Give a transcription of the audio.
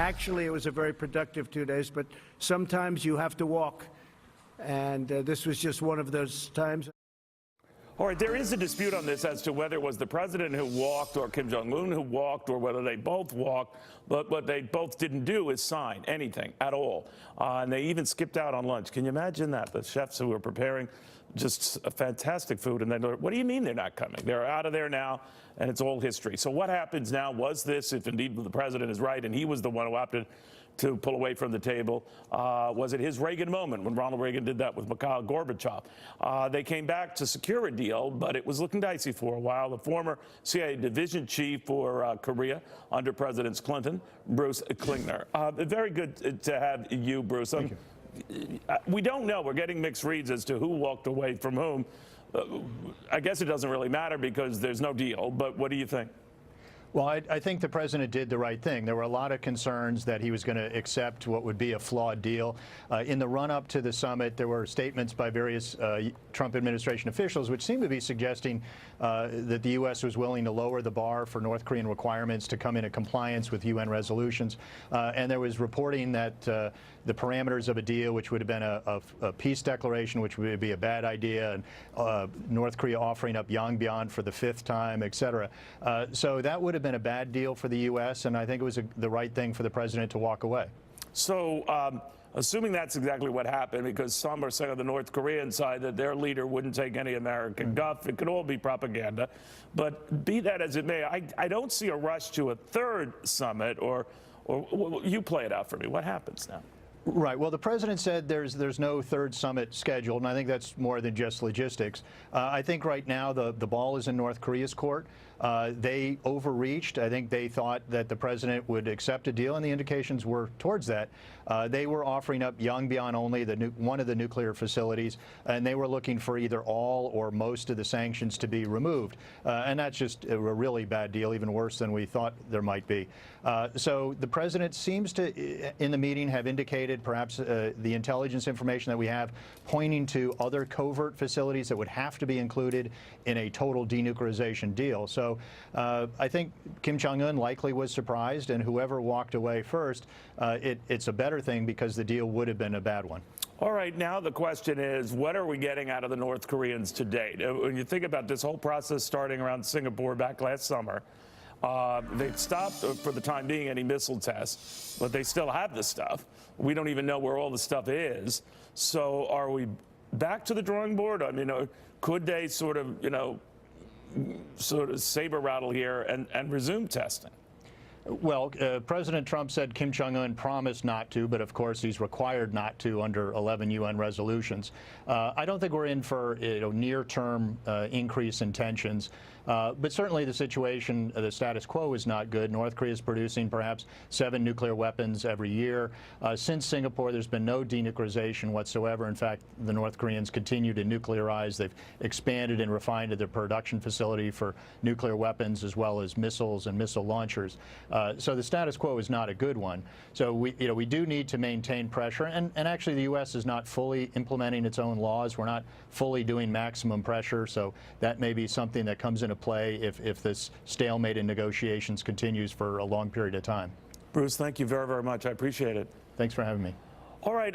Actually, it was a very productive 2 days, but sometimes you have to walk. And this was just one of those times. All right, there is a dispute on this as to whether it was the president who walked or Kim Jong-un who walked or whether they both walked. But what they both didn't do is sign anything at all. And they even skipped out on lunch. Can you imagine that? The chefs who were preparing just fantastic food, and then what do you mean they're not coming? They're out of there now, and it's all history. So what happens now? Was this, if indeed the president is right, and he was the one who opted to pull away from the table, was it his Reagan moment when Ronald Reagan did that with Mikhail Gorbachev? They came back to secure a deal, but it was looking dicey for a while. The former CIA division chief for Korea under Presidents Clinton, Bruce Klingner. Very good to have you, Bruce. Thank you. We don't know. We're getting mixed reads as to who walked away from whom. I guess it doesn't really matter because there's no deal, but what do you think? Well, I think the president did the right thing. There were a lot of concerns that he was going to accept what would be a flawed deal. In the run-up to the summit, there were statements by various Trump administration officials which seemed to be suggesting that the U.S. was willing to lower the bar for North Korean requirements to come into compliance with UN resolutions. And there was reporting that the parameters of a deal, which would have been a peace declaration, which would be a bad idea, and North Korea offering up Yongbyon for the 5th time, et cetera. So that would have been a bad deal for the U.S., and I think it was the right thing for the president to walk away. So assuming that's exactly what happened, because some are saying on the North Korean side that their leader wouldn't take any American guff, it could all be propaganda. But be that as it may, I don't see a rush to a third summit, or you play it out for me. What happens now? Right. Well, the president said there's no third summit scheduled, and I think that's more than just logistics. I think right now the ball is in North Korea's court. They overreached. I think they thought that the president would accept a deal, and the indications were towards that. They were offering up Yongbyon only, one of the nuclear facilities, and they were looking for either all or most of the sanctions to be removed. And that's just a really bad deal, even worse than we thought there might be. So the president seems to, in the meeting, have indicated perhaps the intelligence information that we have pointing to other covert facilities that would have to be included in a total denuclearization deal. So I think Kim Jong-un likely was surprised, and whoever walked away first, it's a better thing because the deal would have been a bad one. All right, now the question is, what are we getting out of the North Koreans to date? When you think about this whole process starting around Singapore back last summer, they've stopped, for the time being, any missile tests, but they still have the stuff. We don't even know where all the stuff is. So are we back to the drawing board? I mean, could they sort of saber rattle here and resume testing? Well, President Trump said Kim Jong-un promised not to, but of course he's required not to under 11 UN resolutions. I don't think we're in for near-term increase in tensions, but certainly the situation, the status quo is not good. North Korea is producing perhaps 7 nuclear weapons every year. Since Singapore, there's been no denuclearization whatsoever. In fact, the North Koreans continue to nuclearize. They've expanded and refined their production facility for nuclear weapons as well as missiles and missile launchers. So the status quo is not a good one. So we do need to maintain pressure, and actually the U.S. is not fully implementing its own laws. We're not fully doing maximum pressure, so that may be something that comes into play if this stalemate in negotiations continues for a long period of time. Bruce, thank you very, very much. I appreciate it. Thanks for having me. All right.